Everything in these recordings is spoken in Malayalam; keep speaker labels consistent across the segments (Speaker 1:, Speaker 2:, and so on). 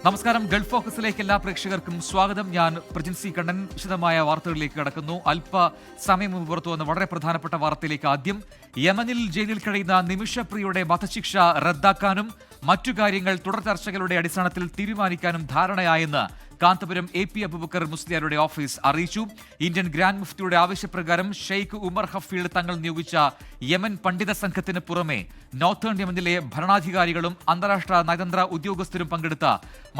Speaker 1: നമസ്കാരം. ഗൾഫ് ഫോക്കസിലേക്ക് എല്ലാ പ്രേക്ഷകർക്കും സ്വാഗതം. ഞാൻ പ്രജിൻസി കണ്ണൻ. വിശദമായ വാർത്തകളിലേക്ക് കടക്കുന്നു. അല്പസമയം മുമ്പ് പുറത്തു വന്ന വളരെ പ്രധാനപ്പെട്ട വാർത്തയിലേക്ക് ആദ്യം. യമനിൽ ജയിലിൽ കഴിയുന്ന നിമിഷപ്രിയയുടെ വധശിക്ഷ റദ്ദാക്കാനും മറ്റു കാര്യങ്ങൾ തുടർ ചർച്ചകളുടെ അടിസ്ഥാനത്തിൽ തീരുമാനിക്കാനും ധാരണയായെന്ന് കാന്തപുരം AP അബൂബക്കർ മുസ്ലിയാരുടെ ഓഫീസ് അറിയിച്ചു. ഇന്ത്യൻ ഗ്രാൻഡ് മുഫ്തിയുടെ ആവശ്യപ്രകാരം ഷെയ്ഖ് ഉമർ ഹഫീൽഡ് തങ്ങൾ നിയോഗിച്ച യമൻ പണ്ഡിത സംഘത്തിന് പുറമെ നോർത്തേൺ യമനിലെ ഭരണാധികാരികളും അന്താരാഷ്ട്ര നയതന്ത്ര ഉദ്യോഗസ്ഥരും പങ്കെടുത്ത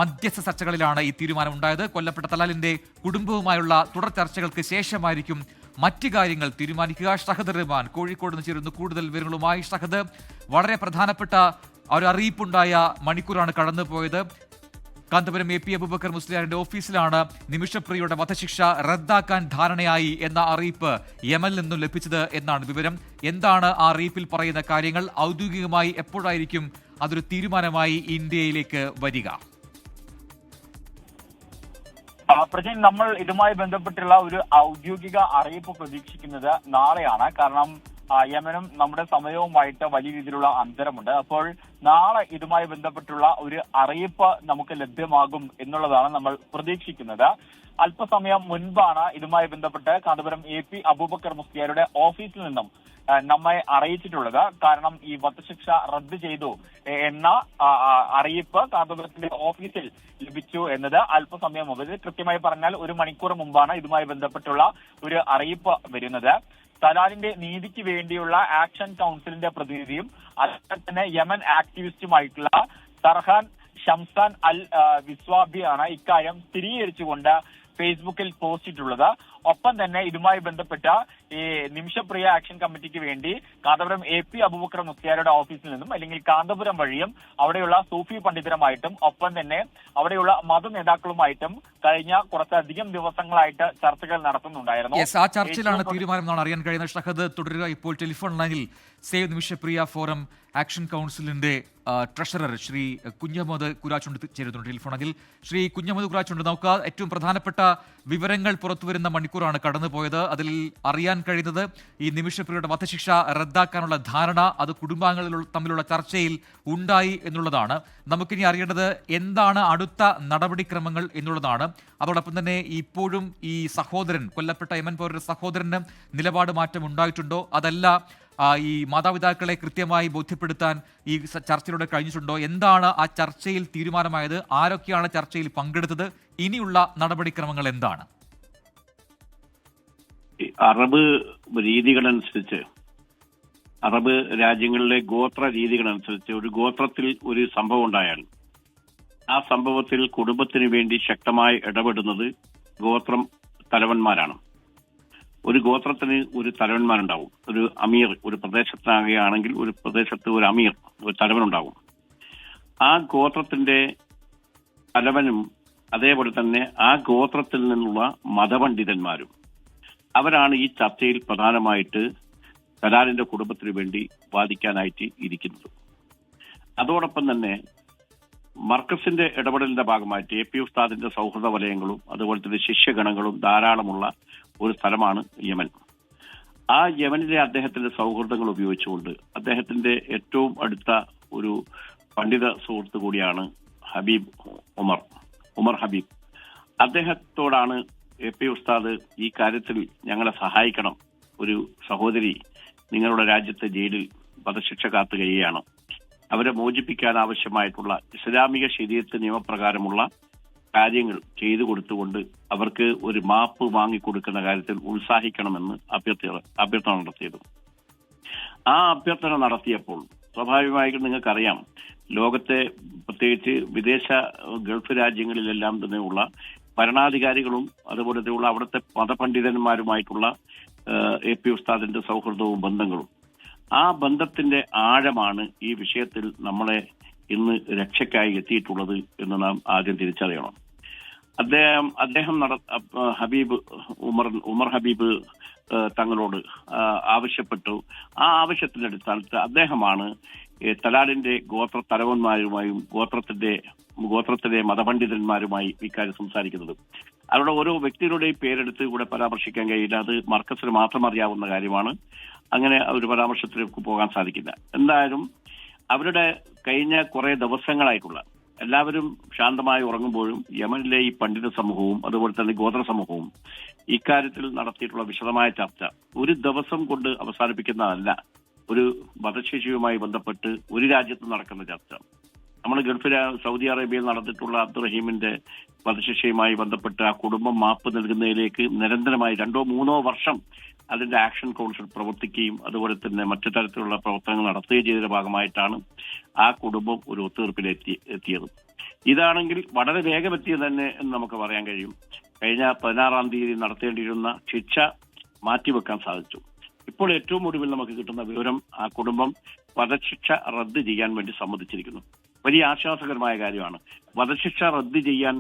Speaker 1: മധ്യസ്ഥ ചർച്ചകളിലാണ് ഈ തീരുമാനമുണ്ടായത്. കൊല്ലപ്പെട്ട തലാലിന്റെ കുടുംബവുമായുള്ള തുടർ ചർച്ചകൾക്ക് ശേഷമായിരിക്കും മറ്റ് കാര്യങ്ങൾ തീരുമാനിക്കുക. ഷഹദ് റഹ്മാൻ കോഴിക്കോട് നിന്ന് ചേരുന്നു കൂടുതൽ വിവരങ്ങളുമായി. ഷഹദ്, വളരെ പ്രധാനപ്പെട്ട ഒരു അറിയിപ്പുണ്ടായ മണിക്കൂറാണ് കടന്നുപോയത്. കാന്തപുരം AP അബൂബക്കർ മുസ്ലിയാരുടെ ഓഫീസിലാണ് നിമിഷപ്രിയയുടെ വധശിക്ഷ റദ്ദാക്കാൻ ധാരണയായി എന്ന അറിയിപ്പ് യമനിൽ നിന്നും ലഭിച്ചത് എന്നാണ് വിവരം. എന്താണ് ആ അറിയിപ്പിൽ പറയുന്ന കാര്യങ്ങൾ? ഔദ്യോഗികമായി എപ്പോഴായിരിക്കും അതൊരു തീരുമാനമായി ഇന്ത്യയിലേക്ക് വരിക?
Speaker 2: പ്രജൻ, നമ്മൾ ഇതുമായി ബന്ധപ്പെട്ടുള്ള ഒരു ഔദ്യോഗിക അറിയിപ്പ് പ്രതീക്ഷിക്കുന്നത് നാളെയാണ്. കാരണം യമനും നമ്മുടെ സമയവുമായിട്ട് വലിയ രീതിയിലുള്ള അന്തരമുണ്ട്. അപ്പോൾ നാളെ ഇതുമായി ബന്ധപ്പെട്ടുള്ള ഒരു അറിയിപ്പ് നമുക്ക് ലഭ്യമാകും എന്നുള്ളതാണ് നമ്മൾ പ്രതീക്ഷിക്കുന്നത്. അല്പസമയം മുൻപാണ് ഇതുമായി ബന്ധപ്പെട്ട് കാന്തപുരം AP അബൂബക്കർ മുസ്ലിയാരുടെ ഓഫീസിൽ നിന്നും നമ്മെ അറിയിച്ചിട്ടുള്ളത്. കാരണം ഈ വധശിക്ഷ റദ്ദ് ചെയ്തു എന്ന അറിയിപ്പ് കാന്തപുരത്തിന്റെ ഓഫീസിൽ ലഭിച്ചു എന്നത് അല്പസമയം മുമ്പ്, കൃത്യമായി പറഞ്ഞാൽ ഒരു മണിക്കൂർ മുമ്പാണ് ഇതുമായി ബന്ധപ്പെട്ടുള്ള ഒരു അറിയിപ്പ് വരുന്നത്. തലാലിന്റെ നീതിക്ക് വേണ്ടിയുള്ള ആക്ഷൻ കൗൺസിലിന്റെ പ്രതിനിധിയും അതുപോലെ തന്നെ യമൻ ആക്ടിവിസ്റ്റുമായിട്ടുള്ള സർഹാൻ ഷംസാൻ അൽ വിസ്വാബിയാണ് ഇക്കാര്യം സ്ഥിരീകരിച്ചുകൊണ്ട് ഫേസ്ബുക്കിൽ പോസ്റ്റ് ഇട്ടുള്ളത്. ഒപ്പം തന്നെ ഇതുമായി ബന്ധപ്പെട്ട ഈ നിമിഷപ്രിയ ആക്ഷൻ കമ്മിറ്റിക്ക് വേണ്ടി കാന്തപുരം AP അബൂബക്കർ മുസ്ലിയാരുടെ ഓഫീസിൽ നിന്നും അല്ലെങ്കിൽ കാന്തപുരം വഴിയും അവിടെയുള്ള സൂഫി പണ്ഡിതരുമായിട്ടും ഒപ്പം തന്നെ അവിടെയുള്ള മത നേതാക്കളുമായിട്ടും കഴിഞ്ഞ കുറച്ചധികം ദിവസങ്ങളായിട്ട് ചർച്ചകൾ നടത്തുന്നുണ്ടായിരുന്നു.
Speaker 1: ആ ചർച്ചയിലാണ് തീരുമാനം എന്നാണ് അറിയാൻ കഴിയുന്നത്. ഷഹദ് തുടരുക. ഇപ്പോൾ ടെലിഫോൺ ലൈനിൽ സേവ് നിമിഷപ്രിയ ഫോറം ആക്ഷൻ കൗൺസിലിന്റെ ട്രഷറർ ശ്രീ കുഞ്ഞഹമ്മദ് കുരാച്ചുണ്ട് ചേരുന്നുണ്ട് ടെലിഫോൺ ലൈനിൽ. ശ്രീ കുഞ്ഞഹമ്മദ് കുരാച്ചുണ്ട്, നമുക്ക് ഏറ്റവും പ്രധാനപ്പെട്ട വിവരങ്ങൾ പുറത്തുവരുന്ന മണിക്കൂറാണ് കടന്നുപോയത്. അതിൽ അറിയാൻ കഴിയുന്നത് ഈ നിമിഷപ്രിയയുടെ വധശിക്ഷ റദ്ദാക്കാനുള്ള ധാരണ അത് കുടുംബാംഗങ്ങൾ തമ്മിലുള്ള ചർച്ചയിൽ ഉണ്ടായി എന്നുള്ളതാണ്. നമുക്കിനി അറിയേണ്ടത് എന്താണ് അടുത്ത നടപടിക്രമങ്ങൾ എന്നുള്ളതാണ്. അതോടൊപ്പം തന്നെ ഇപ്പോഴും ഈ സഹോദരൻ, കൊല്ലപ്പെട്ട യമൻ പൗരന്റെ സഹോദരന് നിലപാട് മാറ്റം ഉണ്ടായിട്ടുണ്ടോ? അതല്ല ഈ മാതാപിതാക്കളെ കൃത്യമായി ബോധ്യപ്പെടുത്താൻ ഈ ചർച്ചയിലൂടെ കഴിഞ്ഞിട്ടുണ്ടോ? എന്താണ് ആ ചർച്ചയിൽ തീരുമാനമായത്? ആരൊക്കെയാണ് ചർച്ചയിൽ പങ്കെടുത്തത്? ഇനിയുള്ള നടപടിക്രമങ്ങൾ എന്താണ്?
Speaker 3: അറബ് രീതികളനുസരിച്ച്, അറബ് രാജ്യങ്ങളിലെ ഗോത്ര രീതികളനുസരിച്ച് ഒരു ഗോത്രത്തിൽ ഒരു സംഭവം ഉണ്ടായാൽ ആ സംഭവത്തിൽ കുടുംബത്തിന് വേണ്ടി ശക്തമായി ഇടപെടുന്നത് ഗോത്രം തലവന്മാരാണ്. ഒരു ഗോത്രത്തിന് ഒരു തലവന്മാരുണ്ടാവും. ഒരു അമീർ, ഒരു പ്രദേശത്താകുകയാണെങ്കിൽ ഒരു പ്രദേശത്ത് ഒരു അമീർ, ഒരു തലവനുണ്ടാവും. ആ ഗോത്രത്തിന്റെ തലവനും അതേപോലെ തന്നെ ആ ഗോത്രത്തിൽ നിന്നുള്ള മതപണ്ഡിതന്മാരും അവരാണ് ഈ ചർച്ചയിൽ പ്രധാനമായിട്ട് തലാലിന്റെ കുടുംബത്തിന് വേണ്ടി വാദിക്കാനായിട്ട് ഇരിക്കുന്നത്. അതോടൊപ്പം തന്നെ മർക്കസിന്റെ ഇടപെടലിന്റെ ഭാഗമായിട്ട് AP ഉസ്താദിന്റെ സൗഹൃദ വലയങ്ങളും അതുപോലെ തന്നെ ശിഷ്യഗണങ്ങളും ധാരാളമുള്ള ഒരു സ്ഥലമാണ് യമൻ. ആ യമനിലെ അദ്ദേഹത്തിന്റെ സൗഹൃദങ്ങൾ ഉപയോഗിച്ചുകൊണ്ട് അദ്ദേഹത്തിന്റെ ഏറ്റവും അടുത്ത ഒരു പണ്ഡിത സുഹൃത്ത് കൂടിയാണ് ഹബീബ് ഉമർ ഹബീബ്. അദ്ദേഹത്തോടാണ് AP ഉസ്താദ് ഈ കാര്യത്തിൽ ഞങ്ങളെ സഹായിക്കണം, ഒരു സഹോദരി നിങ്ങളുടെ രാജ്യത്തെ ജയിലിൽ വധശിക്ഷ കാത്തു കഴിയുകയാണ്, അവരെ മോചിപ്പിക്കാൻ ആവശ്യമായിട്ടുള്ള ഇസ്ലാമിക ശരീഅത്ത് നിയമപ്രകാരമുള്ള കാര്യങ്ങൾ ചെയ്തു കൊടുത്തുകൊണ്ട് അവർക്ക് ഒരു മാപ്പ് വാങ്ങിക്കൊടുക്കുന്ന കാര്യത്തിൽ ഉത്സാഹിക്കണമെന്ന് അഭ്യർത്ഥന നടത്തിയത്. ആ അഭ്യർത്ഥന നടത്തിയപ്പോൾ സ്വാഭാവികമായിട്ടും നിങ്ങൾക്കറിയാം, ലോകത്തെ പ്രത്യേകിച്ച് വിദേശ ഗൾഫ് രാജ്യങ്ങളിലെല്ലാം തന്നെയുള്ള ഭരണാധികാരികളും അതുപോലെ തന്നെയുള്ള അവിടുത്തെ മതപണ്ഡിതന്മാരുമായിട്ടുള്ള AP ഉസ്താദിന്റെ സൗഹൃദവും ബന്ധങ്ങളും, ആ ബന്ധത്തിന്റെ ആഴമാണ് ഈ വിഷയത്തിൽ നമ്മളെ ഇന്ന് രക്ഷയ്ക്കായി എത്തിയിട്ടുള്ളത് എന്ന് നാം ആദ്യം തിരിച്ചറിയണം. അദ്ദേഹം ഉമർ ഹബീബ് തങ്ങളോട് ആവശ്യപ്പെട്ടു. ആ ആവശ്യത്തിന്റെ അടിസ്ഥാനത്തിൽ അദ്ദേഹമാണ് തലാലിന്റെ ഗോത്ര തലവന്മാരുമായും ഗോത്രത്തിലെ മതപണ്ഡിതന്മാരുമായി ഇക്കാര്യം സംസാരിക്കുന്നത്. അവരുടെ ഓരോ വ്യക്തികളുടെയും പേരെടുത്ത് ഇവിടെ പരാമർശിക്കാൻ കഴിയില്ല. അത് മർക്കസിന് മാത്രം അറിയാവുന്ന കാര്യമാണ്. അങ്ങനെ ഒരു പരാമർശത്തിലേക്ക് പോകാൻ സാധിക്കില്ല. എന്തായാലും അവരുടെ കഴിഞ്ഞ കുറെ ദിവസങ്ങളായിട്ടുള്ള എല്ലാവരും ശാന്തമായി ഉറങ്ങുമ്പോഴും യമനിലെ ഈ പണ്ഡിത സമൂഹവും അതുപോലെ തന്നെ ഗോത്ര സമൂഹവും ഇക്കാര്യത്തിൽ നടത്തിയിട്ടുള്ള വിശദമായ ചർച്ച ഒരു ദിവസം കൊണ്ട് അവസാനിപ്പിക്കുന്നതല്ല. ഒരു വധശിക്ഷയുമായി ബന്ധപ്പെട്ട് ഒരു രാജ്യത്ത് നടക്കുന്ന ചർച്ച, നമ്മൾ ഗൾഫിലെ സൗദി അറേബ്യയിൽ നടന്നിട്ടുള്ള അബ്ദുറഹീമിന്റെ വധശിക്ഷയുമായി ബന്ധപ്പെട്ട് ആ കുടുംബം മാപ്പ് നൽകുന്നതിലേക്ക് നിരന്തരമായി 2-3 വർഷം അതിന്റെ ആക്ഷൻ കൗൺസിൽ പ്രവർത്തിക്കുകയും അതുപോലെ തന്നെ മറ്റു തരത്തിലുള്ള പ്രവർത്തനങ്ങൾ നടത്തുകയും ചെയ്തതിന്റെ ഭാഗമായിട്ടാണ് ആ കുടുംബം ഒരു ഒത്തുതീർപ്പിലെത്തിയത്. ഇതാണെങ്കിൽ വളരെ വേഗമെത്തിയത് തന്നെ എന്ന് നമുക്ക് പറയാൻ കഴിയും. കഴിഞ്ഞ 16-ാം തീയതി നടത്തേണ്ടിയിരുന്ന ശിക്ഷ മാറ്റിവെക്കാൻ സാധിച്ചു. ഇപ്പോൾ ഏറ്റവും ഒടുവിൽ നമുക്ക് കിട്ടുന്ന വിവരം ആ കുടുംബം വധശിക്ഷ റദ്ദ് ചെയ്യാൻ വേണ്ടി സമ്മതിച്ചിരിക്കുന്നു. വലിയ ആശ്വാസകരമായ കാര്യമാണ്. വധശിക്ഷ റദ്ദ് ചെയ്യാൻ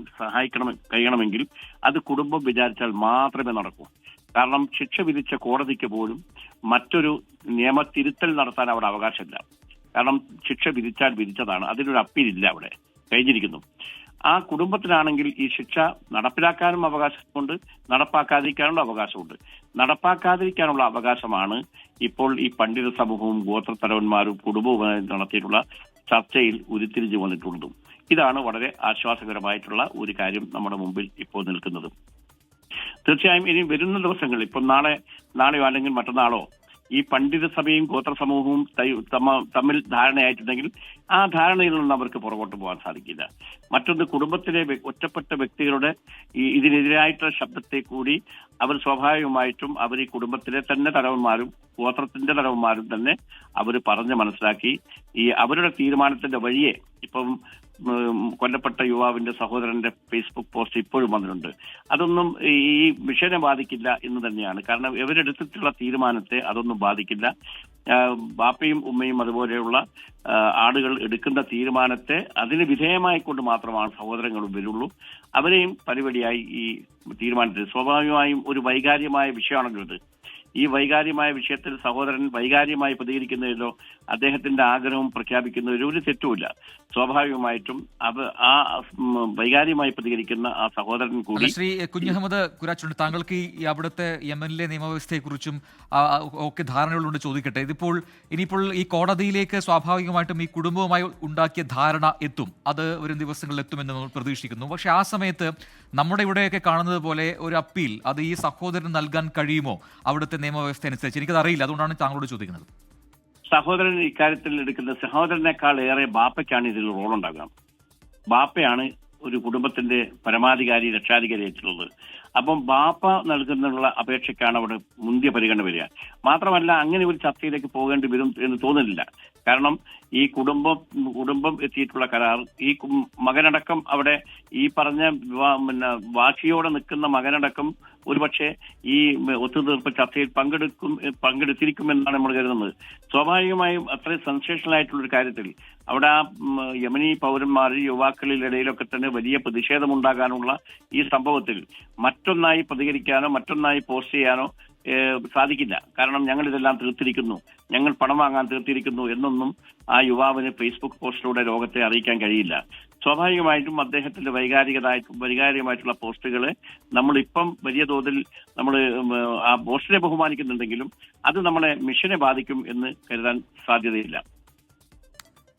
Speaker 3: കഴിയണമെങ്കിൽ അത് കുടുംബം വിചാരിച്ചാൽ മാത്രമേ നടക്കൂ. കാരണം ശിക്ഷ വിധിച്ച കോടതിക്ക് പോലും മറ്റൊരു നിയമത്തിരുത്തൽ നടത്താൻ അവിടെ അവകാശമില്ല. കാരണം ശിക്ഷ വിധിച്ചാൽ വിധിച്ചതാണ്, അതിനൊരു അപ്പീലില്ല, അവിടെ കഴിഞ്ഞിരിക്കുന്നു. ആ കുടുംബത്തിനാണെങ്കിൽ ഈ ശിക്ഷ നടപ്പിലാക്കാനും അവകാശമുണ്ട്, നടപ്പാക്കാതിരിക്കാനുള്ള അവകാശമുണ്ട്. നടപ്പാക്കാതിരിക്കാനുള്ള അവകാശമാണ് ഇപ്പോൾ ഈ പണ്ഡിത സമൂഹവും ഗോത്രത്തലവന്മാരും കുടുംബവുമായി നടത്തിയിട്ടുള്ള ചർച്ചയിൽ ഉരുത്തിരിഞ്ഞു വന്നിട്ടുള്ളതും. ഇതാണ് വളരെ ആശ്വാസകരമായിട്ടുള്ള ഒരു കാര്യം നമ്മുടെ മുമ്പിൽ ഇപ്പോൾ നിൽക്കുന്നത്. തീർച്ചയായും ഇനി വരുന്ന ദിവസങ്ങളിൽ, ഇപ്പം നാളെയോ അല്ലെങ്കിൽ മറ്റന്നാളോ ഈ പണ്ഡിത സഭയും ഗോത്ര സമൂഹവും തമ്മിൽ ധാരണയായിട്ടുണ്ടെങ്കിൽ ആ ധാരണയിൽ നിന്ന് അവർക്ക് പുറകോട്ട് പോകാൻ സാധിക്കില്ല. മറ്റൊന്ന്, കുടുംബത്തിലെ ഒറ്റപ്പെട്ട വ്യക്തികളുടെ ഇതിനെതിരായിട്ടുള്ള ശബ്ദത്തെ കൂടി അവർ സ്വാഭാവികമായിട്ടും അവർ ഈ കുടുംബത്തിലെ തന്നെ തലവന്മാരും ഗോത്രത്തിന്റെ തലവന്മാരും തന്നെ അവർ പറഞ്ഞ് മനസ്സിലാക്കി ഈ അവരുടെ തീരുമാനത്തിന്റെ വഴിയെ ഇപ്പം കൊല്ലപ്പെട്ട യുവാവിന്റെ സഹോദരന്റെ ഫേസ്ബുക്ക് പോസ്റ്റ് ഇപ്പോഴും വന്നിട്ടുണ്ട്. അതൊന്നും ഈ വിഷയനെ ബാധിക്കില്ല എന്ന് തന്നെയാണ്. കാരണം ഇവരെടുത്തിട്ടുള്ള തീരുമാനത്തെ അതൊന്നും ബാധിക്കില്ല. ബാപ്പയും ഉമ്മയും അതുപോലെയുള്ള ആളുകൾ എടുക്കുന്ന തീരുമാനത്തെ അതിന് വിധേയമായിക്കൊണ്ട് മാത്രമാണ് സഹോദരങ്ങളും വരുള്ളൂ. അവരെയും പരിപാടിയായി ഈ തീരുമാനത്തിൽ സ്വാഭാവികമായും ഒരു വൈകാര്യമായ വിഷയമാണല്ലോ ഇത്. ഈ വൈകാര്യമായ വിഷയത്തിൽ സഹോദരൻ വൈകാര്യമായി പ്രതികരിക്കുന്നതിലോ അദ്ദേഹത്തിന്റെ ആഗ്രഹം പ്രഖ്യാപിക്കുന്നതിലോ ഒരു തെറ്റുമില്ല. സ്വാഭാവികമായിട്ടും ആ വൈകാര്യമായി പ്രതികരിക്കുന്ന ആ സഹോദരൻ കൂടി.
Speaker 1: ശ്രീ കുഞ്ഞഹമ്മദ് കുരാച്ചുണ്ട്, താങ്കൾക്ക് ഈ അവിടുത്തെ യമനിലെ നിയമവ്യവസ്ഥയെക്കുറിച്ചും ഒക്കെ ധാരണകളുണ്ട്, ചോദിക്കട്ടെ. ഇനിയിപ്പോൾ ഈ കോടതിയിലേക്ക് സ്വാഭാവികമായിട്ടും ഈ കുടുംബവുമായി ഉണ്ടാക്കിയ ധാരണ എത്തും, അത് വരും ദിവസങ്ങളിൽ എത്തുമെന്ന് നമ്മൾ പ്രതീക്ഷിക്കുന്നു. പക്ഷേ ആ സമയത്ത് നമ്മുടെ ഇവിടെയൊക്കെ കാണുന്നത് പോലെ ഒരു അപ്പീൽ അത് ഈ സഹോദരൻ നൽകാൻ കഴിയുമോ അവിടുത്തെ നിയമവ്യവസ്ഥ അനുസരിച്ച്? എനിക്കത് അറിയില്ല, അതുകൊണ്ടാണ് താങ്കളോട് ചോദിക്കുന്നത്.
Speaker 3: സഹോദരൻ ഇക്കാര്യത്തിൽ എടുക്കുന്ന സഹോദരനേക്കാൾ ഏറെ ബാപ്പയ്ക്കാണ് ഇതിൽ റോളുണ്ടാകുക. ബാപ്പയാണ് ഒരു കുടുംബത്തിന്റെ പരമാധികാരി രക്ഷാധികാരിയായിട്ടുള്ളത്. അപ്പം ബാപ്പ നൽകുന്നുള്ള അപേക്ഷയ്ക്കാണ് അവിടെ മുന്തിയ പരിഗണന വരിക. മാത്രമല്ല, അങ്ങനെ ഒരു ചർച്ചയിലേക്ക് പോകേണ്ടി വരും എന്ന് തോന്നുന്നില്ല. കാരണം ഈ കുടുംബം എത്തിയിട്ടുള്ള കരാർ, ഈ മകനടക്കം അവിടെ ഈ പറഞ്ഞ വാശിയോടെ നിൽക്കുന്ന മകനടക്കം ഒരുപക്ഷെ ഈ ഒത്തുതീർപ്പ് ചർച്ചയിൽ പങ്കെടുത്തിരിക്കുമെന്നാണ് നമ്മൾ കരുതുന്നത്. സ്വാഭാവികമായും അത്രയും സെൻസേഷണൽ ആയിട്ടുള്ള ഒരു കാര്യത്തിൽ അവിടെ ആ യമനി പൗരന്മാർ യുവാക്കളിലിടയിലൊക്കെ തന്നെ വലിയ പ്രതിഷേധമുണ്ടാകാനുള്ള ഈ സംഭവത്തിൽ മറ്റൊന്നായി പ്രതികരിക്കാനോ മറ്റൊന്നായി പോസ്റ്റ് ചെയ്യാനോ സാധിക്കില്ല. കാരണം ഞങ്ങൾ ഇതെല്ലാം തീർത്തിരിക്കുന്നു, ഞങ്ങൾ പണം വാങ്ങാൻ തീർത്തിരിക്കുന്നു എന്നൊന്നും ആ യുവാവിന് ഫേസ്ബുക്ക് പോസ്റ്റിലൂടെ ലോകത്തെ അറിയിക്കാൻ കഴിയില്ല. സ്വാഭാവികമായിട്ടും അദ്ദേഹത്തിന്റെ വൈകാരികമായിട്ടുള്ള പോസ്റ്റുകളെ നമ്മളിപ്പം വലിയ തോതിൽ നമ്മൾ ആ പോസ്റ്റിനെ ബഹുമാനിക്കുന്നുണ്ടെങ്കിലും അത് നമ്മളെ മിഷനെ ബാധിക്കും എന്ന് കരുതാൻ സാധ്യതയില്ല.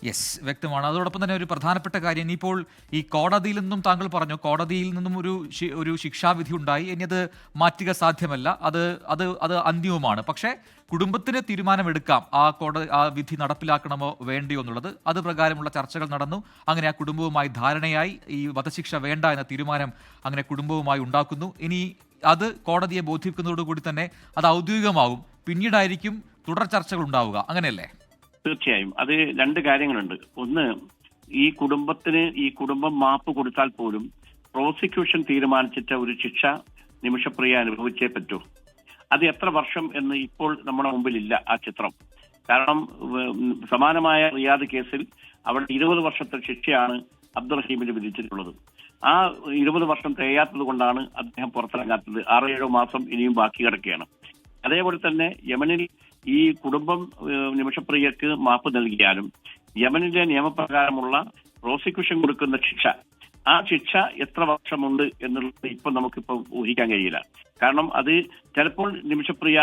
Speaker 1: യെസ്, വ്യക്തമാണ്. അതോടൊപ്പം തന്നെ ഒരു പ്രധാനപ്പെട്ട കാര്യം, ഇനിയിപ്പോൾ ഈ കോടതിയിൽ നിന്നും താങ്കൾ പറഞ്ഞു, കോടതിയിൽ നിന്നും ഒരു ശിക്ഷാവിധി ഉണ്ടായി, ഇനി അത് മാറ്റുക സാധ്യമല്ല, അത് അന്തിമമാണ്. പക്ഷേ കുടുംബത്തിന് തീരുമാനമെടുക്കാം ആ വിധി നടപ്പിലാക്കണമോ വേണ്ടിയോ എന്നുള്ളത്. അത് പ്രകാരമുള്ള ചർച്ചകൾ നടന്നു. അങ്ങനെ ആ കുടുംബവുമായി ധാരണയായി ഈ വധശിക്ഷ വേണ്ട എന്ന തീരുമാനം അങ്ങനെ കുടുംബവുമായി ഉണ്ടാക്കുന്നു. ഇനി അത് കോടതിയെ ബോധിപ്പിക്കുന്നതോടുകൂടി തന്നെ അത് ഔദ്യോഗികമാകും. പിന്നീടായിരിക്കും തുടർ ചർച്ചകൾ ഉണ്ടാവുക, അങ്ങനെയല്ലേ?
Speaker 3: തീർച്ചയായും അത് രണ്ട് കാര്യങ്ങളുണ്ട്. ഒന്ന്, ഈ കുടുംബം മാപ്പ് കൊടുത്താൽ പോലും പ്രോസിക്യൂഷൻ തീരുമാനിച്ചിട്ട ഒരു ശിക്ഷ നിമിഷപ്രിയ അനുഭവിച്ചേ പറ്റൂ. അത് എത്ര വർഷം എന്ന് ഇപ്പോൾ നമ്മുടെ മുമ്പിലില്ല ആ ചിത്രം. കാരണം സമാനമായ റിയാദ് കേസിൽ അവിടെ 20 വർഷത്തെ ശിക്ഷയാണ് അബ്ദുറഹീമിന് വിധിച്ചിട്ടുള്ളത്. ആ 20 വർഷം തികയാത്തത് കൊണ്ടാണ് അദ്ദേഹം പുറത്തിറങ്ങാത്തത്. 6-7 മാസം ഇനിയും ബാക്കി കിടക്കുകയാണ്. അതേപോലെ തന്നെ യമനിൽ ഈ കുടുംബം നിമിഷപ്രിയക്ക് മാപ്പ് നൽകിയാലും യമനിലെ നിയമപ്രകാരമുള്ള പ്രോസിക്യൂഷൻ കൊടുക്കുന്ന ശിക്ഷ, ആ ശിക്ഷ എത്ര വർഷമുണ്ട് എന്നുള്ളത് ഇപ്പൊ നമുക്കിപ്പോ ഊഹിക്കാൻ കഴിയില്ല. കാരണം അത് ചിലപ്പോൾ നിമിഷപ്രിയ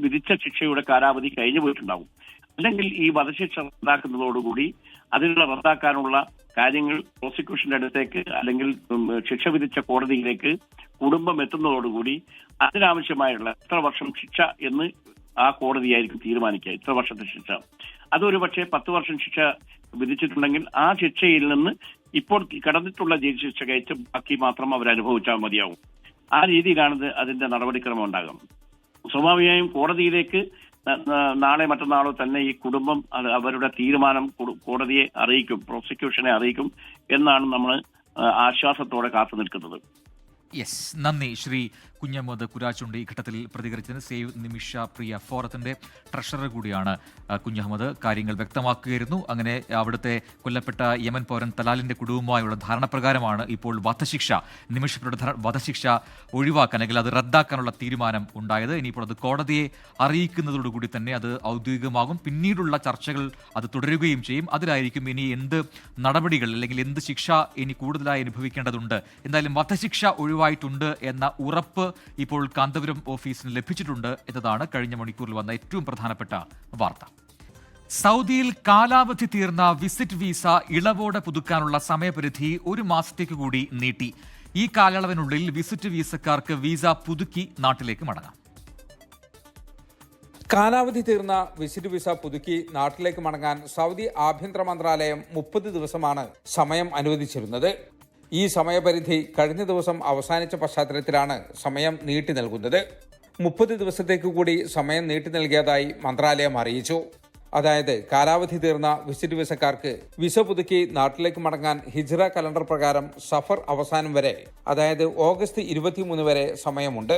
Speaker 3: വിധിച്ച ശിക്ഷയുടെ കാലാവധി കഴിഞ്ഞു പോയിട്ടുണ്ടാവും. അല്ലെങ്കിൽ ഈ വധശിക്ഷ റദ്ദാക്കുന്നതോടുകൂടി അതിനുള്ള റദ്ദാക്കാനുള്ള കാര്യങ്ങൾ പ്രോസിക്യൂഷന്റെ അടുത്തേക്ക് അല്ലെങ്കിൽ ശിക്ഷ വിധിച്ച കോടതിയിലേക്ക് കുടുംബം എത്തുന്നതോടുകൂടി അതിനാവശ്യമായുള്ള എത്ര വർഷം ശിക്ഷ എന്ന് ആ കോടതിയായിരിക്കും തീരുമാനിക്കുക. ഇത്ര വർഷത്തെ ശിക്ഷ, അതൊരു പക്ഷേ 10 വർഷം ശിക്ഷ വിധിച്ചിട്ടുണ്ടെങ്കിൽ ആ ശിക്ഷയിൽ നിന്ന് ഇപ്പോൾ കടന്നിട്ടുള്ള ജയിൽ ശിക്ഷ കഴിച്ച് ബാക്കി മാത്രം അവർ അനുഭവിച്ചാൽ മതിയാവും. ആ രീതിയിലാണ് അതിന്റെ നടപടിക്രമം ഉണ്ടാകും. സ്വാഭാവികമായും കോടതിയിലേക്ക് നാളെ മറ്റന്നാളോ തന്നെ ഈ കുടുംബം അവരുടെ തീരുമാനം കോടതിയെ അറിയിക്കും, പ്രോസിക്യൂഷനെ അറിയിക്കും എന്നാണ് നമ്മൾ ആശ്വാസത്തോടെ കാത്തു നിൽക്കുന്നത്.
Speaker 1: യെസ്, നന്ദി ശ്രീ കുഞ്ഞമ്മദ് കുരാച്ചുണ്ട് ഈ ഘട്ടത്തിൽ പ്രതികരിച്ചതിന്. സേവ് നിമിഷ പ്രിയ ഫോറത്തിന്റെ ട്രഷറർ കൂടിയാണ് കുഞ്ഞഹമ്മദ്. കാര്യങ്ങൾ വ്യക്തമാക്കുകയായിരുന്നു. അങ്ങനെ അവിടുത്തെ കൊല്ലപ്പെട്ട യമൻ പൗരൻ തലാലിന്റെ കുടുംബവുമായുള്ള ധാരണപ്രകാരമാണ് ഇപ്പോൾ വധശിക്ഷ, നിമിഷപ്രിയുടെ വധശിക്ഷ ഒഴിവാക്കാൻ അല്ലെങ്കിൽ അത് റദ്ദാക്കാനുള്ള തീരുമാനം ഉണ്ടായത്. ഇനിയിപ്പോൾ അത് കോടതിയെ അറിയിക്കുന്നതോടുകൂടി തന്നെ അത് ഔദ്യോഗികമാകും. പിന്നീടുള്ള ചർച്ചകൾ അത് തുടരുകയും ചെയ്യും. അതിലായിരിക്കും ഇനി എന്ത് നടപടികൾ അല്ലെങ്കിൽ എന്ത് ശിക്ഷ ഇനി കൂടുതലായി അനുഭവിക്കേണ്ടതുണ്ട്. എന്തായാലും വധശിക്ഷ ഒഴിവായിട്ടുണ്ട് എന്ന ഉറപ്പ് ഇപ്പോൾ കാന്തപുരം ഓഫീസിന് ലഭിച്ചിട്ടുണ്ട് എന്നതാണ് കഴിഞ്ഞ മണിക്കൂറിൽ വന്ന ഏറ്റവും പ്രധാനപ്പെട്ട വാർത്ത. സൗദിയിൽ കാലാവധി തീർന്ന വിസിറ്റ് വിസ ഇളവോടെ പുതുക്കാനുള്ള സമയപരിധി 1 മാസത്തേക്ക് കൂടി നീട്ടി. ഈ കാലയളവിനുള്ളിൽ വിസിറ്റ് വിസക്കാർക്ക് വിസ പുതുക്കി നാട്ടിലേക്ക് മടങ്ങാം.
Speaker 4: കാലാവധി തീർന്ന വിസിറ്റ് വിസ പുതുക്കി നാട്ടിലേക്ക് മടങ്ങാൻ സൗദി ആഭ്യന്തര മന്ത്രാലയം 30 ദിവസമാണ് സമയം അനുവദിച്ചിരുന്നത്. ഈ സമയപരിധി കഴിഞ്ഞ ദിവസം അവസാനിച്ച പശ്ചാത്തലത്തിലാണ് സമയം നീട്ടി നൽകുന്നത്. 30 ദിവസത്തേക്ക് കൂടി സമയം നീട്ടി നൽകിയതായി മന്ത്രാലയം അറിയിച്ചു. അതായത് കാലാവധി തീർന്ന വിസിറ്റ് വിസക്കാർക്ക് വിസ പുതുക്കി നാട്ടിലേക്ക് മടങ്ങാൻ ഹിജ്റ കലണ്ടർ പ്രകാരം സഫർ അവസാനം വരെ, അതായത് ഓഗസ്റ്റ് 23 വരെ സമയമുണ്ട്.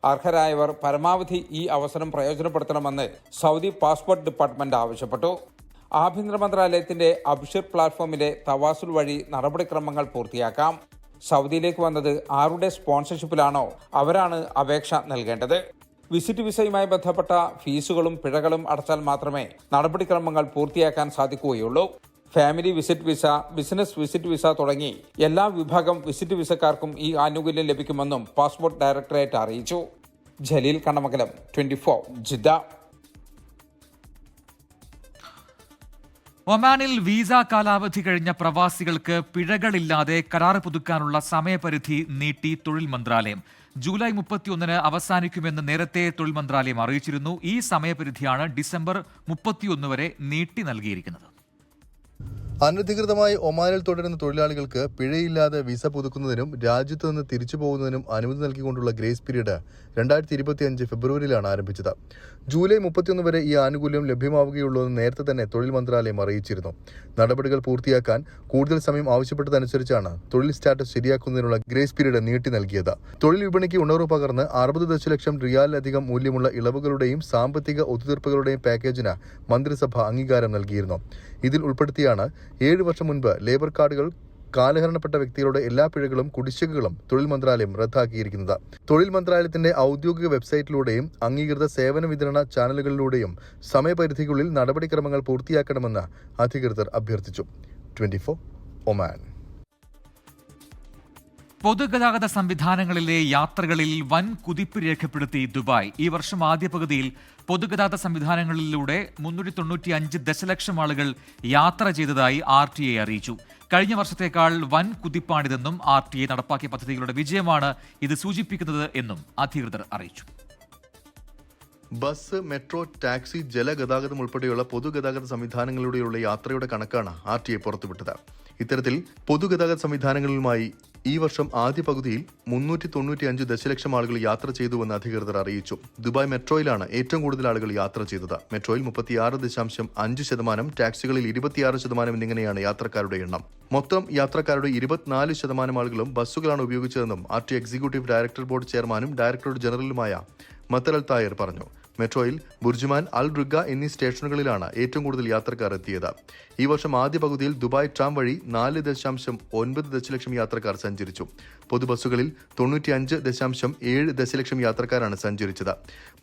Speaker 4: അർഹരായവർ പരമാവധി ഈ അവസരം പ്രയോജനപ്പെടുത്തണമെന്ന് സൗദി പാസ്പോർട്ട് ഡിപ്പാർട്ട്മെന്റ് ആവശ്യപ്പെട്ടു. ആഭ്യന്തര മന്ത്രാലയത്തിന്റെ അബ്ഷിർ പ്ലാറ്റ്ഫോമിലെ തവാസുൽ വഴി നടപടിക്രമങ്ങൾ പൂർത്തിയാക്കാം. സൗദിയിലേക്ക് വന്നത് ആരുടെ സ്പോൺസർഷിപ്പിലാണോ അവരാണ് അപേക്ഷ നൽകേണ്ടത്. വിസിറ്റ് വിസയുമായി ബന്ധപ്പെട്ട ഫീസുകളും പിഴകളും അടച്ചാൽ മാത്രമേ നടപടിക്രമങ്ങൾ പൂർത്തിയാക്കാൻ സാധിക്കുകയുള്ളൂ. Family visit visa, business visit visa തുടങ്ങി എല്ലാ വിഭാഗം വിസിറ്റ് വിസക്കാർക്കും ഈ ആനുകൂല്യം ലഭിക്കുമെന്നും പാസ്പോർട്ട് ഡയറക്ടറേറ്റ് അറിയിച്ചു. ജലീൽ കണ്ണമംഗലം, 24 ജിദ്ദ.
Speaker 1: ഒമാനിൽ വിസ കാലാവധി കഴിഞ്ഞ പ്രവാസികൾക്ക് പിഴകളില്ലാതെ കരാർ പുതുക്കാനുള്ള സമയപരിധി നീട്ടി തൊഴിൽ മന്ത്രാലയം. ജൂലൈ 31 അവസാനിക്കുമെന്ന് നേരത്തെ തൊഴിൽ മന്ത്രാലയം അറിയിച്ചിരുന്നു. ഈ സമയപരിധിയാണ് ഡിസംബർ 31 വരെ നീട്ടി നൽകിയിരിക്കുന്നത്.
Speaker 5: അനധികൃതമായി ഒമാനിൽ തുടരുന്ന തൊഴിലാളികൾക്ക് പിഴയില്ലാതെ വിസ പുതുക്കുന്നതിനും രാജ്യത്തു നിന്ന് തിരിച്ചു പോകുന്നതിനും അനുമതി നൽകിക്കൊണ്ടുള്ള ഗ്രേസ് പീരീഡ് 2025 ഫെബ്രുവരിയിലാണ് ആരംഭിച്ചത്. ജൂലൈ 31 വരെ ഈ ആനുകൂല്യം ലഭ്യമാവുകയുള്ളൂ എന്ന് നേരത്തെ തന്നെ തൊഴിൽ മന്ത്രാലയം അറിയിച്ചിരുന്നു. നടപടികൾ പൂർത്തിയാക്കാൻ കൂടുതൽ സമയം ആവശ്യപ്പെട്ടതനുസരിച്ചാണ് തൊഴിൽ സ്റ്റാറ്റസ് ശരിയാക്കുന്നതിനുള്ള ഗ്രേസ് പീരീഡ് നീട്ടി നൽകിയത്. തൊഴിൽ വിപണിക്ക് ഉണർവ് പകർന്ന് 60 ദശലക്ഷം റിയാലിലധികം മൂല്യമുള്ള ഇളവുകളുടെയും സാമ്പത്തിക ഒത്തുതീർപ്പുകളുടെയും പാക്കേജിന് മന്ത്രിസഭ അംഗീകാരം നൽകിയിരുന്നു. ഇതിൽ ഉൾപ്പെടുത്തിയാണ് 7 വർഷം മുൻപ് ലേബർ കാർഡുകൾ കാലഹരണപ്പെട്ട വ്യക്തികളുടെ എല്ലാ പിഴകളും കുടിശ്ശികകളും തൊഴിൽ മന്ത്രാലയം റദ്ദാക്കിയിരിക്കുന്നത്. തൊഴിൽ മന്ത്രാലയത്തിന്റെ ഔദ്യോഗിക വെബ്സൈറ്റിലൂടെയും അംഗീകൃത സേവന വിതരണ ചാനലുകളിലൂടെയും സമയപരിധിക്കുള്ളിൽ നടപടിക്രമങ്ങൾ പൂർത്തിയാക്കണമെന്ന് അധികൃതർ അഭ്യർത്ഥിച്ചു. 24 ഒമാൻ.
Speaker 1: പൊതുഗതാഗത സംവിധാനങ്ങളിലെ യാത്രകളിൽ വൻ കുതിപ്പ് രേഖപ്പെടുത്തി ദുബായ്. ഈ വർഷം ആദ്യ പകുതിയിൽ പൊതുഗതാഗത സംവിധാനങ്ങളിലൂടെ 395 ദശലക്ഷം ആളുകൾ യാത്ര ചെയ്തതായി RTA അറിയിച്ചു. കഴിഞ്ഞ വർഷത്തേക്കാൾ വൻ കുതിപ്പാണിതെന്നും RTA നടപ്പാക്കിയ പദ്ധതികളുടെ വിജയമാണ് ഇത് സൂചിപ്പിക്കുന്നത് എന്നും അധികൃതർ അറിയിച്ചു.
Speaker 5: ബസ്, മെട്രോ, ടാക്സി, ജലഗതാഗതം ഉൾപ്പെടെയുള്ള പൊതുഗതാഗത സംവിധാനങ്ങളിലൂടെയുള്ള യാത്രയുടെ കണക്കാണ് RTA പുറത്തുവിട്ടത്. ഇത്തരത്തിൽ പൊതുഗതാഗത സംവിധാനങ്ങളുമായി ഈ വർഷം ആദ്യ പകുതിയിൽ 395 ദശലക്ഷം ആളുകൾ യാത്ര ചെയ്തുവെന്ന് അധികൃതർ അറിയിച്ചു. ദുബായ് മെട്രോയിലാണ് ഏറ്റവും കൂടുതൽ ആളുകൾ യാത്ര ചെയ്തത്. മെട്രോയിൽ 36.5%, ടാക്സികളിൽ 26% എന്നിങ്ങനെയാണ് യാത്രക്കാരുടെ എണ്ണം. മൊത്തം യാത്രക്കാരുടെ 24% ആളുകളും ബസ്സുകളാണ് ഉപയോഗിച്ചതെന്നും RTA എക്സിക്യൂട്ടീവ് ഡയറക്ടർ ബോർഡ് ചെയർമാനും ഡയറക്ടർ ജനറലുമായ മത്തൽ അൽ തായർ പറഞ്ഞു. മെട്രോയിൽ ബുർജുമാൻ, അൽ റുഗ എന്നീ സ്റ്റേഷനുകളിലാണ് ഏറ്റവും കൂടുതൽ യാത്രക്കാർ എത്തിയത്. ഈ വർഷം ആദ്യ പകുതിയിൽ ദുബായ് ട്രാം വഴി 4.9 ദശലക്ഷം യാത്രക്കാർ സഞ്ചരിച്ചു. പൊതുബസ്സുകളിൽ 95.7 ദശലക്ഷം യാത്രക്കാരാണ് സഞ്ചരിച്ചത്.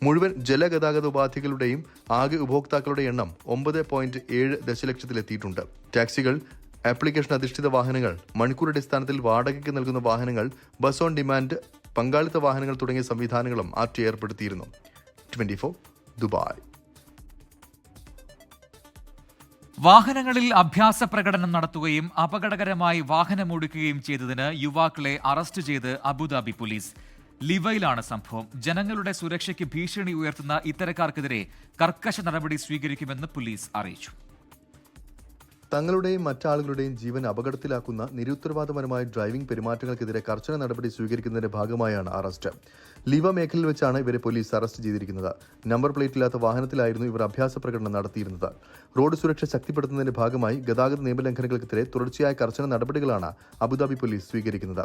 Speaker 5: മുഴുവൻ ജലഗതാഗത ഉപാധികളുടെയും ആകെ ഉപഭോക്താക്കളുടെ എണ്ണം 9.7 ദശലക്ഷത്തിലെത്തിയിട്ടുണ്ട്. ടാക്സികൾ, ആപ്ലിക്കേഷൻ അധിഷ്ഠിത വാഹനങ്ങൾ, മണിക്കൂറടിസ്ഥാനത്തിൽ വാടകയ്ക്ക് നൽകുന്ന വാഹനങ്ങൾ, ബസ് ഓൺ ഡിമാൻഡ്, പങ്കാളിത്ത വാഹനങ്ങൾ തുടങ്ങിയ സംവിധാനങ്ങളും RTA ഏർപ്പെടുത്തിയിരുന്നു. 24 ദുബായ്.
Speaker 1: വാഹനങ്ങളിൽ അഭ്യാസ പ്രകടനം നടത്തുകയും അപകടകരമായി വാഹനമോടിക്കുകയും ചെയ്തതിന് യുവാക്കളെ അറസ്റ്റ് ചെയ്ത് അബുദാബി പോലീസ്. ലിവയിലാണ് സംഭവം. ജനങ്ങളുടെ സുരക്ഷയ്ക്ക് ഭീഷണി ഉയർത്തുന്ന ഇത്തരക്കാർക്കെതിരെ കർക്കശ നടപടി സ്വീകരിക്കുമെന്ന് പോലീസ് അറിയിച്ചു.
Speaker 5: തങ്ങളുടെയും മറ്റാളുകളുടെയും ജീവൻ അപകടത്തിലാക്കുന്ന നിരുത്തരവാദപരമായ ഡ്രൈവിംഗ് പെരുമാറ്റങ്ങൾക്കെതിരെ കർശന നടപടി സ്വീകരിക്കുന്നതിന്റെ ഭാഗമായാണ് അറസ്റ്റ്. ലിവ മേഖലയിൽ വെച്ചാണ് ഇവരെ പോലീസ് അറസ്റ്റ് ചെയ്തിരിക്കുന്നത്. നമ്പർ പ്ലേറ്റില്ലാത്ത വാഹനത്തിലായിരുന്നു ഇവർ അഭ്യാസ പ്രകടനം നടത്തിയിരുന്നത്. റോഡ് സുരക്ഷ ശക്തിപ്പെടുത്തുന്നതിന്റെ ഭാഗമായി ഗതാഗത നിയമലംഘനങ്ങൾക്കെതിരെ തുടർച്ചയായ കർശന നടപടികളാണ് അബുദാബി പോലീസ് സ്വീകരിക്കുന്നത്.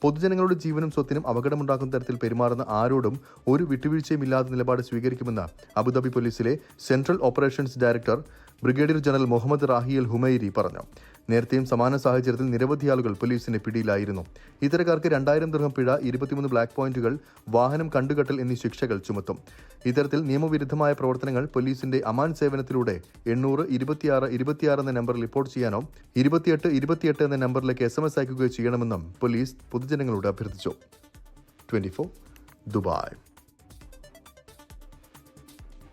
Speaker 5: പൊതുജനങ്ങളുടെ ജീവനും സ്വത്തിനും അപകടമുണ്ടാക്കുന്ന തരത്തിൽ പെരുമാറുന്ന ആരോടും ഒരു വിട്ടുവീഴ്ചയുമില്ലാത്ത നിലപാട് സ്വീകരിക്കുമെന്ന് അബുദാബി പോലീസിലെ central operations director brigadier general Muhammad Rahiyal Humairi പറഞ്ഞു. നേരത്തെയും സമാന സാഹചര്യത്തിൽ നിരവധി ആളുകൾ പോലീസിന്റെ പിടിയിലായിരുന്നു. ഇത്തരക്കാർക്ക് 2000 ദിർഹം പിഴ, 23 ബ്ലാക്ക് പോയിന്റുകൾ, വാഹനം കണ്ടുകെട്ടൽ എന്നീ ശിക്ഷകൾ ചുമത്തും. ഇത്തരത്തിൽ നിയമവിരുദ്ധമായ പ്രവർത്തനങ്ങൾ പോലീസിന്റെ അമാൻ സേവനത്തിലൂടെ 800 26 26 എന്ന നമ്പറിൽ റിപ്പോർട്ട് ചെയ്യാനോ 28 28 എന്ന നമ്പറിലേക്ക് SMS അയക്കുകയോ ചെയ്യണമെന്നും പോലീസ് പൊതുജനങ്ങളോട് അഭ്യർത്ഥിച്ചു. 24 ദുബായ്.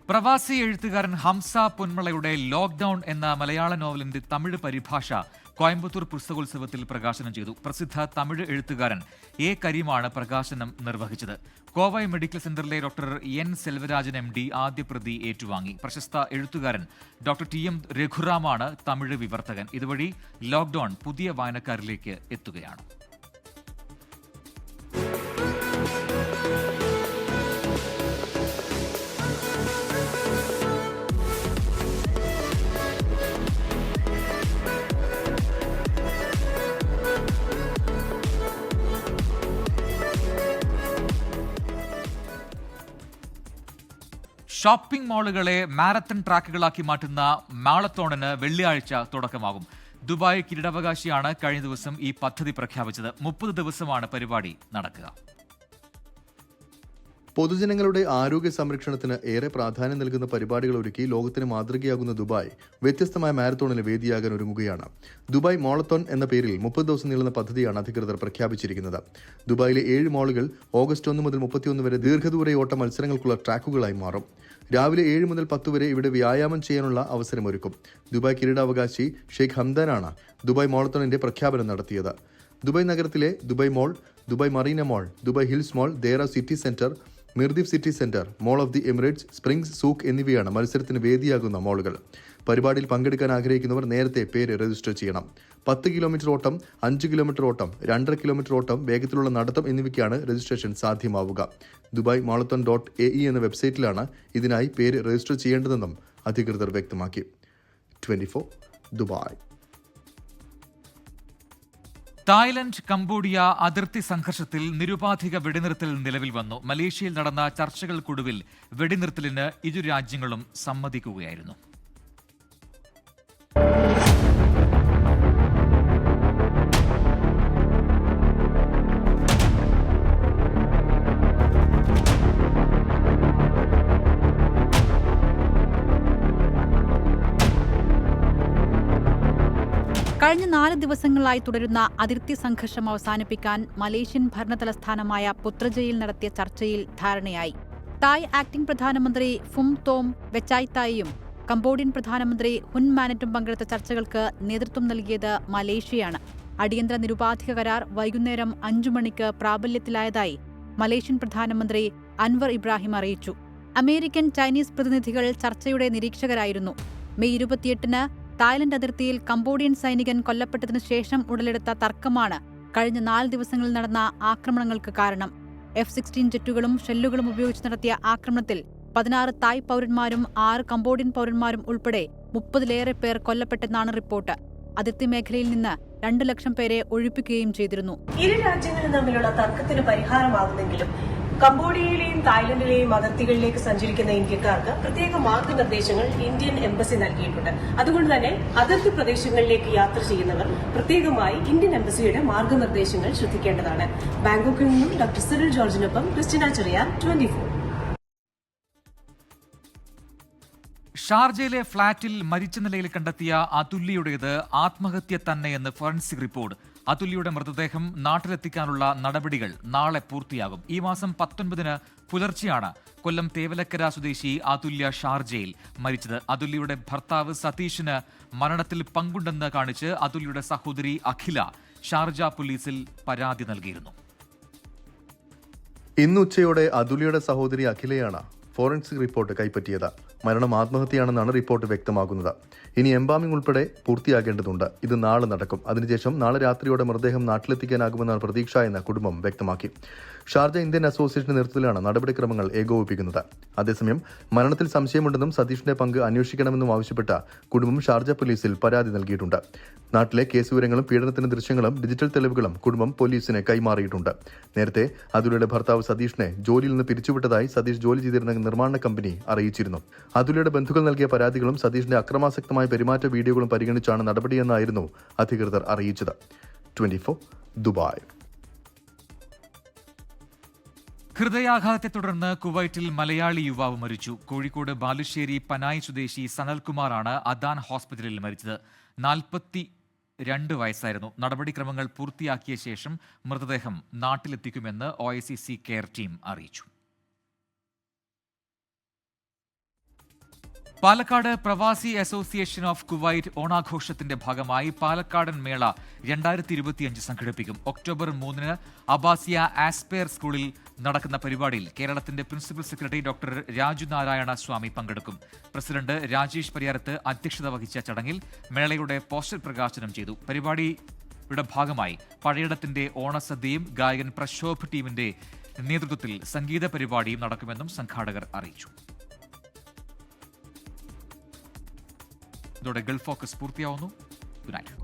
Speaker 1: പ്രവാസി എഴുത്തുകാരൻ ഹംസ പൊന്മളയുടെ ലോക്ക്ഡൌൺ എന്ന മലയാള നോവലിന്റെ തമിഴ് പരിഭാഷ കോയമ്പത്തൂർ പുസ്തകോത്സവത്തിൽ പ്രകാശനം ചെയ്തു. പ്രസിദ്ധ തമിഴ് എഴുത്തുകാരൻ എ കരീമാണ് പ്രകാശനം നിർവഹിച്ചത്. കോവൈ മെഡിക്കൽ സെന്ററിലെ ഡോക്ടർ എൻ സെൽവരാജൻ MD ആദ്യ പ്രതി ഏറ്റുവാങ്ങി. പ്രശസ്ത എഴുത്തുകാരൻ ഡോക്ടർ TM രഘുറാമാണ് തമിഴ് വിവർത്തകൻ. ഇതുവഴി ലോക്ക്ഡൌൺ പുതിയ വായനക്കാരിലേക്ക് എത്തുകയാണ്. ഷോപ്പിംഗ് മാളുകളെ മാരത്തൺ ട്രാക്കുകളാക്കി മാറ്റുന്ന മാളത്തോണിന് വെള്ളിയാഴ്ച തുടക്കമാകും. ദുബായ് കിരീടാവകാശിയാണ് കഴിഞ്ഞ ദിവസം ഈ പദ്ധതി പ്രഖ്യാപിച്ചത്. 30 ദിവസമാണ് പരിപാടി നടക്കുക.
Speaker 5: പൊതുജനങ്ങളുടെ ആരോഗ്യ സംരക്ഷണത്തിന് ഏറെ പ്രാധാന്യം നൽകുന്ന പരിപാടികൾ ഒരുക്കി ലോകത്തിന് മാതൃകയാകുന്ന ദുബായ് വ്യത്യസ്തമായ മാരത്തോണിന് വേദിയാകാൻ ഒരുങ്ങുകയാണ്. ദുബായ് മാളത്തോൺ എന്ന പേരിൽ 30 ദിവസം നീളുന്ന പദ്ധതിയാണ് അധികൃതർ പ്രഖ്യാപിച്ചിരിക്കുന്നത്. ദുബായിലെ 7 മാളുകൾ ഓഗസ്റ്റ് 1 മുതൽ 31 വരെ ദീർഘദൂര ഓട്ട മത്സരങ്ങൾക്കുള്ള ട്രാക്കുകളായി മാറും. രാവിലെ 7 മുതൽ 10 വരെ ഇവിടെ വ്യായാമം ചെയ്യാനുള്ള അവസരമൊരുക്കും. ദുബായ് കിരീടാവകാശി ഷെയ്ഖ് ഹംദാനാണ് ദുബായ് മാളത്തോണിന്റെ പ്രഖ്യാപനം നടത്തിയത്. ദുബായ് നഗരത്തിലെ Dubai mall, Dubai Marina mall, Dubai Hills mall, Deira City Centre, Mirdif City Centre, mall of the Emirates, Springs Souk എന്നിവയാണ് മത്സരത്തിന് വേദിയാകുന്ന മോളുകൾ. പരിപാടിയിൽ പങ്കെടുക്കാൻ ആഗ്രഹിക്കുന്നവർ നേരത്തെ പേര് രജിസ്റ്റർ ചെയ്യണം. 10 കിലോമീറ്റർ ഓട്ടം, 5 കിലോമീറ്റർ ഓട്ടം, 2.5 കിലോമീറ്റർ ഓട്ടം, വേഗത്തിലുള്ള നടത്തം എന്നിവയ്ക്കാണ് രജിസ്ട്രേഷൻ സാധ്യമാവുക. ദുബായ് മാളത്തോൺ .ae എന്ന വെബ്സൈറ്റിലാണ് ഇതിനായി പേര് രജിസ്റ്റർ ചെയ്യേണ്ടതെന്നും അധികൃതർ വ്യക്തമാക്കി. 24 ദുബായ്.
Speaker 1: തായ്ലൻഡ് കംബോഡിയ അതിർത്തി സംഘർഷത്തിൽ നിരുപാധിക വെടിനിർത്തൽ നിലവിൽ വന്നു. മലേഷ്യയിൽ നടന്ന ചർച്ചകൾക്കൊടുവിൽ വെടിനിർത്തലിന് ഇരു രാജ്യങ്ങളും സമ്മതിക്കുകയായിരുന്നു.
Speaker 6: കഴിഞ്ഞ 4 ദിവസങ്ങളായി തുടരുന്ന അതിർത്തി സംഘർഷം അവസാനിപ്പിക്കാൻ മലേഷ്യൻ ഭരണതലസ്ഥാനമായ പുത്രജയിൽ നടത്തിയ ചർച്ചയിൽ ധാരണയായി. തായ് ആക്ടിംഗ് പ്രധാനമന്ത്രി ഫും തോം വെച്ചായ്തായിയും കംബോഡിയൻ പ്രധാനമന്ത്രി ഹുൻ മാനറ്റും പങ്കെടുത്ത ചർച്ചകൾക്ക് നേതൃത്വം നൽകിയത് മലേഷ്യയാണ്. അടിയന്തര നിരുപാധിക കരാർ വൈകുന്നേരം 5 മണിക്ക് പ്രാബല്യത്തിലായതായി മലേഷ്യൻ പ്രധാനമന്ത്രി അൻവർ ഇബ്രാഹിം അറിയിച്ചു. അമേരിക്കൻ, ചൈനീസ് പ്രതിനിധികൾ ചർച്ചയുടെ നിരീക്ഷകരായിരുന്നു. മെയ് 28-ന് തായ്ലൻഡ് അതിർത്തിയിൽ കംബോഡിയൻ സൈനികൻ കൊല്ലപ്പെട്ടതിനു ശേഷം ഉടലെടുത്ത തർക്കമാണ് കഴിഞ്ഞ 4 ദിവസങ്ങളിൽ നടന്ന ആക്രമണങ്ങൾക്ക് കാരണം. F-16 ജെറ്റുകളും ഷെല്ലുകളും ഉപയോഗിച്ച് നടത്തിയ ആക്രമണത്തിൽ 16 തായ് പൗരന്മാരും 6 കംബോഡിയൻ പൗരന്മാരും ഉൾപ്പെടെ 30-ലേറെ പേർ കൊല്ലപ്പെട്ടെന്നാണ് റിപ്പോർട്ട്. അതിർത്തി മേഖലയിൽ നിന്ന് 2 ലക്ഷം പേരെ ഒഴിപ്പിക്കുകയും ചെയ്തിരുന്നു.
Speaker 7: ഇരു രാജ്യങ്ങളും തമ്മിലുള്ള തർക്കത്തിന് പരിഹാരമാകുന്നെങ്കിലും കംബോഡിയയിലെയും തായ്ലൻഡിലെയും അതിർത്തികളിലേക്ക് സഞ്ചരിക്കുന്ന ഇന്ത്യക്കാർക്ക് പ്രത്യേക മാർഗനിർദ്ദേശങ്ങൾ ഇന്ത്യൻ എംബസി നൽകിയിട്ടുണ്ട്. അതുകൊണ്ട് തന്നെ അതിർത്തി പ്രദേശങ്ങളിലേക്ക് യാത്ര ചെയ്യുന്നവർ പ്രത്യേകമായി ഇന്ത്യൻ എംബസിയുടെ മാർഗനിർദ്ദേശങ്ങൾ ശ്രദ്ധിക്കേണ്ടതാണ്. ബാങ്കോക്കിൽ നിന്നും ഡോക്ടർ സിറിൽ ജോർജിനൊപ്പം ക്രിസ്റ്റിന ചെറിയാൻ, 24.
Speaker 1: ഷാർജയിലെ ഫ്ളാറ്റിൽ മരിച്ച നിലയിൽ കണ്ടെത്തിയ അതുല്യയുടേത് ആത്മഹത്യ തന്നെയെന്ന് ഫോറൻസിക് റിപ്പോർട്ട്. അതുല്യയുടെ മൃതദേഹം നാട്ടിലെത്തിക്കാനുള്ള നടപടികൾ നാളെ പൂർത്തിയാകും. ഈ മാസം 19-ന് പുലർച്ചെയാണ് കൊല്ലം തേവലക്കര സ്വദേശി അതുല്യ ഷാർജയിൽ മരിച്ചത്. അതുല്യയുടെ ഭർത്താവ് സതീഷിന് മരണത്തിൽ പങ്കുണ്ടെന്ന് കാണിച്ച് അതുല്യയുടെ സഹോദരി അഖില ഷാർജ പോലീസിൽ പരാതി നൽകിയിരുന്നു.
Speaker 5: ഇന്ന് ഉച്ചയോടെ അതുല്യയുടെ സഹോദരി അഖിലയാണ് ഫോറൻസിക് റിപ്പോർട്ട് കൈപ്പറ്റിയത്. മരണം ആത്മഹത്യയാണെന്നാണ് റിപ്പോർട്ട് വ്യക്തമാക്കുന്നത്. ഇനി എംബാമിംഗ് ഉൾപ്പെടെ പൂർത്തിയാകേണ്ടതുണ്ട്. ഇത് നാളെ നടക്കും. അതിനുശേഷം നാളെ രാത്രിയോടെ മൃതദേഹം നാട്ടിലെത്തിക്കാനാകുമെന്നാണ് പ്രതീക്ഷ എന്ന് കുടുംബം വ്യക്തമാക്കി. ഷാർജ ഇന്ത്യൻ അസോസിയേഷന്റെ നേതൃത്വത്തിലാണ് നടപടിക്രമങ്ങൾ ഏകോപിപ്പിക്കുന്നത്. അതേസമയം മരണത്തിൽ സംശയമുണ്ടെന്നും സതീഷിന്റെ പങ്ക് അന്വേഷിക്കണമെന്നും ആവശ്യപ്പെട്ട കുടുംബം ഷാർജ പോലീസിൽ പരാതി നൽകിയിട്ടുണ്ട്. നാട്ടിലെ കേസ് വിവരങ്ങളും പീഡനത്തിന്റെ ദൃശ്യങ്ങളും ഡിജിറ്റൽ തെളിവുകളും കുടുംബം പോലീസിന് കൈമാറിയിട്ടുണ്ട്. നേരത്തെ അതുല്യയുടെ ഭർത്താവ് സതീഷിനെ ജോലിയിൽ നിന്ന് പിരിച്ചുവിട്ടതായി സതീഷ് ജോലി ചെയ്തിരുന്ന നിർമ്മാണ കമ്പനി അറിയിച്ചിരുന്നു. അതുല്യയുടെ ബന്ധുക്കൾ നൽകിയ പരാതികളും സതീഷിന്റെ അക്രമാസക്തമായ പെരുമാറ്റ വീഡിയോകളും പരിഗണിച്ചാണ് നടപടിയെന്നായിരുന്നു അധികൃതർ അറിയിച്ചത്. 24 ദുബായ്.
Speaker 1: ഹൃദയാഘാതത്തെ തുടർന്ന് കുവൈറ്റിൽ മലയാളി യുവാവ് മരിച്ചു. കോഴിക്കോട് ബാലുശ്ശേരി പനായി സ്വദേശി സനൽകുമാറാണ് അദാൻ ഹോസ്പിറ്റലിൽ മരിച്ചത്. 42 വയസ്സായിരുന്നു. നടപടിക്രമങ്ങൾ പൂർത്തിയാക്കിയ ശേഷം മൃതദേഹം നാട്ടിലെത്തിക്കുമെന്ന് OICC കെയർ ടീം അറിയിച്ചു. പാലക്കാട് പ്രവാസി അസോസിയേഷൻ ഓഫ് കുവൈറ്റ് ഓണാഘോഷത്തിന്റെ ഭാഗമായി പാലക്കാടൻ മേള 2025 സംഘടിപ്പിക്കും. ഒക്ടോബർ 3-ന് അബാസിയ ആസ്പെയർ സ്കൂളിൽ നടക്കുന്ന പരിപാടിയിൽ കേരളത്തിന്റെ principal secretary doctor Raju Narayana Swamy പങ്കെടുക്കും. പ്രസിഡന്റ് രാജേഷ് പരിയാരത്ത് അധ്യക്ഷത വഹിച്ച ചടങ്ങിൽ മേളയുടെ പോസ്റ്റർ പ്രകാശനം ചെയ്തു. പരിപാടിയുടെ ഭാഗമായി പഴയിടത്തിന്റെ ഓണസദ്യയും ഗായകൻ പ്രക്ഷോഭ് ടീമിന്റെ നേതൃത്വത്തിൽ സംഗീത പരിപാടിയും നടക്കുമെന്നും സംഘാടകർ അറിയിച്ചു. ഇതോടെ ഗൾഫ് ഫോക്കസ് പൂർത്തിയാവുന്നു. Good night.